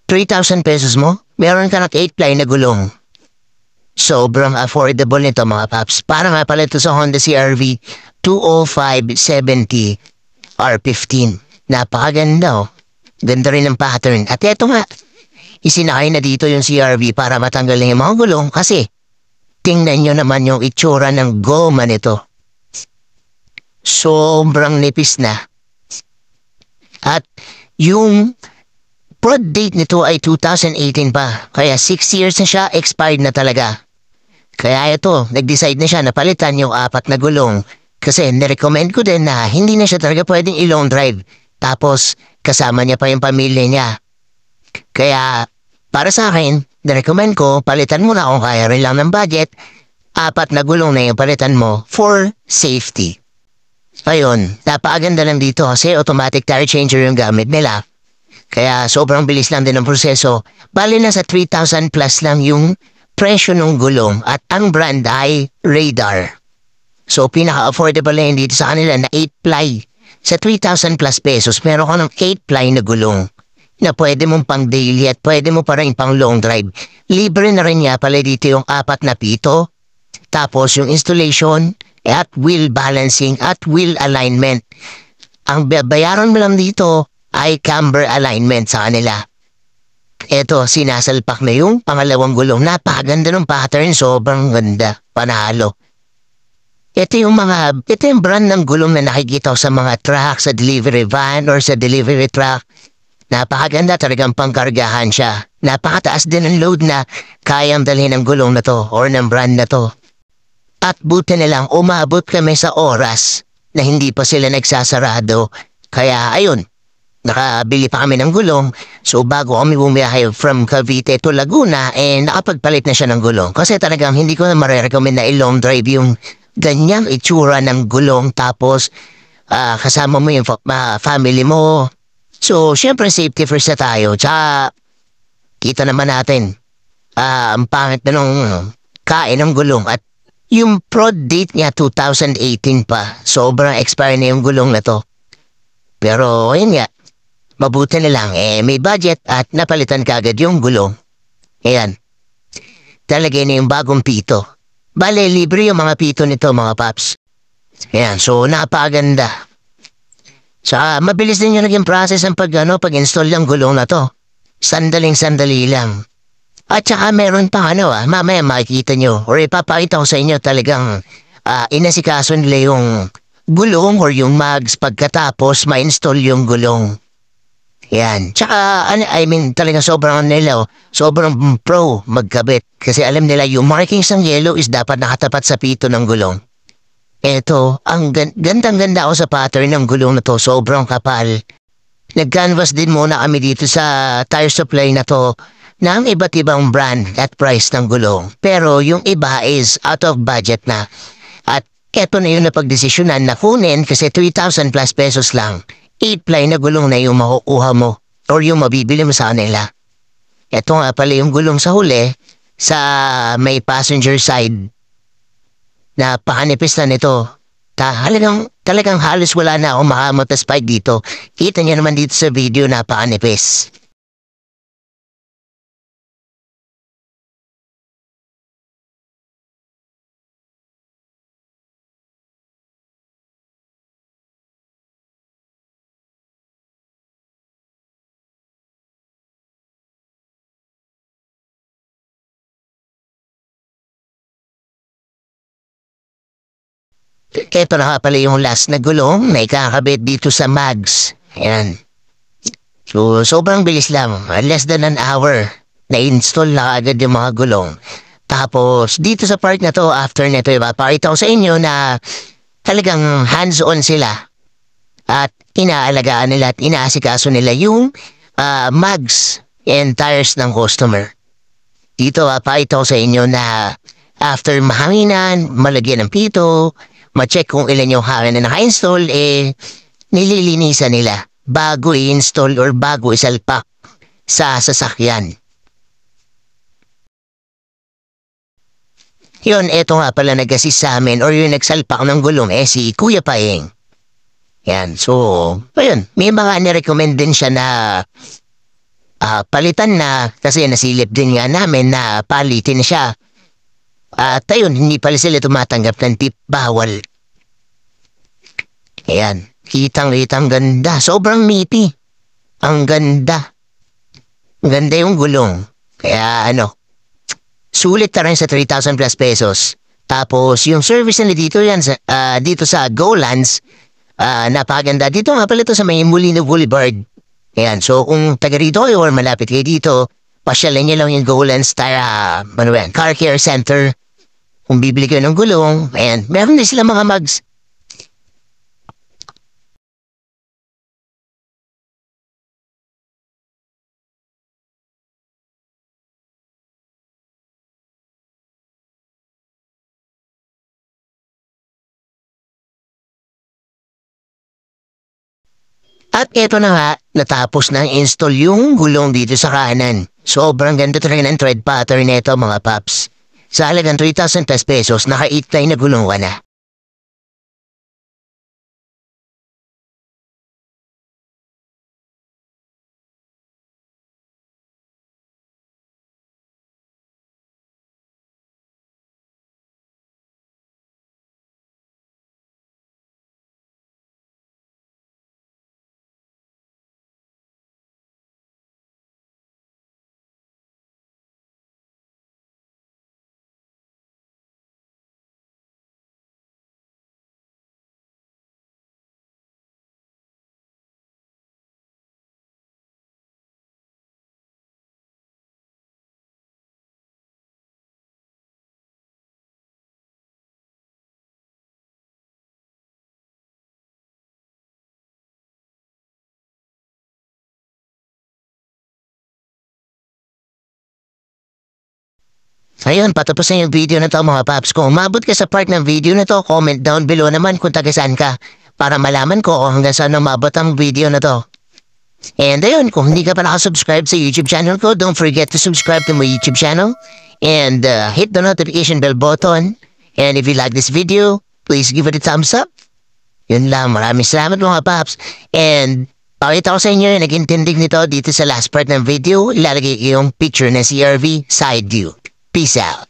3,000 pesos mo, meron ka ng 8-ply na gulong. Sobrang affordable nito mga paps. Para nga pala ito sa Honda CR-V 20570 R15. Napakaganda oh. Ganda rin ng pattern. At eto nga, isinakay na dito yung CR-V para matanggal na yung mga gulong kasi tingnan nyo naman yung itsura ng goma nito. Sobrang nipis na. At yung prod date nito ay 2018 pa. Kaya 6 years na siya, expired na talaga. Kaya ito, nag-decide na siya na palitan yung 4 na gulong. Kasi nirecommend ko din na hindi na siya talaga pwedeng i-long drive. Tapos, kasama niya pa yung pamilya niya. Kaya, para sa akin, nirecommend ko, palitan mo na kung kaya rin lang ng budget. 4 na gulong na yung palitan mo for safety. Ayun, napakaganda lang dito kasi automatic tire changer yung gamit nila. Kaya sobrang bilis lang din ang proseso. Bali na sa 3,000 plus lang yung presyo ng gulong at ang brand ay Radar. So pinaka-affordable na yun dito sa kanila na 8-ply. Sa 3,000 plus pesos, meron ka ng 8-ply na gulong na pwede mong pang daily at pwede mo pa rin pang long drive. Libre na rin niya pala dito yung 4 na pito. Tapos yung installation at wheel balancing at wheel alignment. Ang bayaran mo lang dito ay camber alignment sa kanila. Eto, sinasalpak na yung pangalawang gulong. Napakaganda ng pattern, sobrang ganda. Panalo. Ito yung brand ng gulong na nakikita ko sa mga truck, sa delivery van or sa delivery truck. Napakaganda, talagang pangkargahan siya. Napakataas din ang load na kayang dalhin ng gulong na to or ng brand na to. At buti na lang umabot kami sa oras na hindi pa sila nagsasarado. Kaya ayun, nakabili pa kami ng gulong. So bago kami bumiyahe from Cavite to Laguna, nakapagpalit na siya ng gulong. Kasi talagang hindi ko na marirecommend na i-long drive yung ganyang itsura ng gulong tapos kasama mo yung family mo. So, syempre safety first na tayo. Tsaka, kita naman natin, ang pangit na nung kain ng gulong at yung prod date niya 2018 pa. Sobrang expire na yung gulong na to. Pero, ayun nga, mabuti na lang, may budget at napalitan kagad yung gulong. Ayan, talagay na yung bagong pito. Bale, libre yung mga pito nito, mga paps. Ayan, so napaganda. Saka, mabilis din yung naging process ang pag-install ng gulong na to. Sandaling-sandali lang. At saka meron pa mamaya makikita nyo or ipapakita ko sa inyo talagang inasikaso nila yung gulong or yung mags pagkatapos ma-install yung gulong. Yan. Tsaka, talagang sobrang pro magkabit. Kasi alam nila yung markings ng yellow is dapat nakatapat sa pito ng gulong. Eto, ang gandang-ganda ako sa pattern ng gulong na to. Sobrang kapal. Nag-canvas din muna kami dito sa tire supply na to ng iba't ibang brand at price ng gulong. Pero yung iba is out of budget na. At eto na yung napagdesisyonan na kunin kasi 3,000 plus pesos lang. 8-ply na gulong na yung makukuha mo or yung mabibili mo sa kanila. Ito nga pala yung gulong sa huli sa may passenger side na pakanipis na nito. Talagang halos wala na akong makamot na spike dito. Kita niyo naman dito sa video na pakanipis. Ito na nga pala yung last na gulong na ikakabit dito sa mags. Ayan. So, sobrang bilis lang. Less than an hour. Na-install na agad yung mga gulong. Tapos, dito sa part na to, after nito, ipapakita ko sa inyo na talagang hands-on sila. At inaalagaan nila at inaasikaso nila yung mags and tires ng customer. Dito, ipapakita ko sa inyo na after mahanginan, malagyan ng pito, ma-check kung ilan yung hangin na naka-install, nililinisan nila bago i-install or bago isalpak sa sasakyan. Yun, eto nga pala nag-assist sa amin or yung nagsalpak ng gulong, si Kuya Paeng. Yan, so, ayun, may mga nirecommend din siya na palitan na kasi nasilip din nga namin na palitin na siya. At ayun, hindi pala sila tumatanggap ng tip, bawal. Ayan, kitang-kitang ganda. Sobrang meaty. Ang ganda. Ang ganda yung gulong. Kaya sulit na rin sa 3,000 plus pesos. Tapos yung service nila dito yan dito sa GoLands, napakaganda. Dito nga pala ito sa may Molino Boulevard. Ayan, so kung taga rito kayo or malapit kayo dito, pasyalan niyo lang yung GoLands Car Care Center. Kung bibili kayo ng gulong, ayan, meron din sila mga mugs. At eto na nga, natapos na install yung gulong dito sa kanan. Sobrang ganda talaga ng tread pattern nito mga paps. Sa halagang 3,000 plus pesos, naka-8 na gulong ka na. Ayun, patapos na yung video na to mga paps. Kung umabot ka sa part ng video na to, comment down below naman kung taga saan ka para malaman ko kung hanggang saan umabot ang video na to. And ayun, kung hindi ka pa nakasubscribe sa YouTube channel ko, don't forget to subscribe to my YouTube channel and hit the notification bell button. And if you like this video, please give it a thumbs up. Yun lang, maraming salamat mga paps. And pakita ko sa inyo yung naging tindig nito dito sa last part ng video. Ilalagay ko yung picture ng CRV side view. Peace out.